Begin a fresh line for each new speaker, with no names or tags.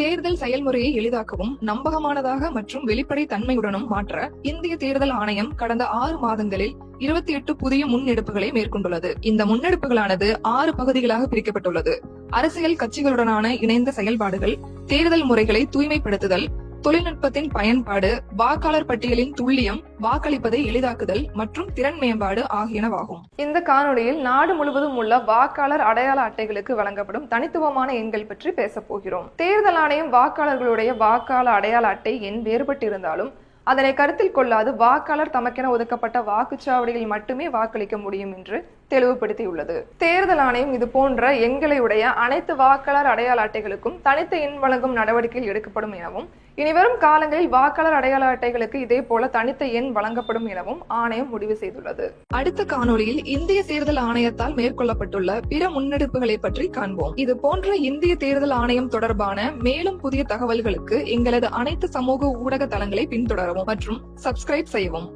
தேர்தல் செயல்முறையை எளிதாக்கவும் நம்பகமானதாக மற்றும் வெளிப்படை தன்மையுடனும் மாற்ற இந்திய தேர்தல் ஆணையம் கடந்த 6 மாதங்களில் 28 புதிய முன்னெடுப்புகளை மேற்கொண்டுள்ளது. இந்த முன்னெடுப்புகளானது 6 பகுதிகளாக பிரிக்கப்பட்டுள்ளது. அரசியல் கட்சிகளுடனான இணைந்த செயல்பாடுகள், தேர்தல் முறைகளை தூய்மைப்படுத்துதல், தொழில்நுட்பத்தின் பயன்பாடு, வாக்காளர் பட்டியலின் துல்லியம், வாக்களிப்பதை எளிதாக்குதல் மற்றும் திறன் மேம்பாடு ஆகியனவாகும்.
இந்த காணொளியில் நாடு முழுவதும் உள்ள வாக்காளர் அடையாள அட்டைகளுக்கு வழங்கப்படும் தனித்துவமான எண்கள் பற்றி பேச போகிறோம். தேர்தல் ஆணையம் வாக்காளர்களுடைய வாக்காளர் அடையாள அட்டை எண் வேறுபட்டிருந்தாலும் அதனை கருத்தில் கொள்ளாது வாக்காளர் தமக்கென ஒதுக்கப்பட்ட வாக்குச்சாவடியில் மட்டுமே வாக்களிக்க முடியும் என்று தெளிவுபடுத்தியுள்ளது. தேர்தல் ஆணையம் இது போன்ற எண்களையுடைய அனைத்து வாக்காளர் அடையாள அட்டைகளுக்கும் தனித்த எண் வழங்கும் நடவடிக்கைகள் எடுக்கப்படும் எனவும் இனிவரும் காலங்களில் வாக்காளர் அடையாள அட்டைகளுக்கு இதே போல தனித்த எண் வழங்கப்படும் எனவும் ஆணையம் முடிவு செய்துள்ளது.
அடுத்த காணொளியில் இந்திய தேர்தல் ஆணையத்தால் மேற்கொள்ளப்பட்டுள்ள பிற முன்னெடுப்புகளை பற்றி காண்போம். இது போன்ற இந்திய தேர்தல் ஆணையம் தொடர்பான மேலும் புதிய தகவல்களுக்கு எங்களது அனைத்து சமூக ஊடக தளங்களை பின்தொடரவும் மற்றும் சப்ஸ்கிரைப் செய்யவும்.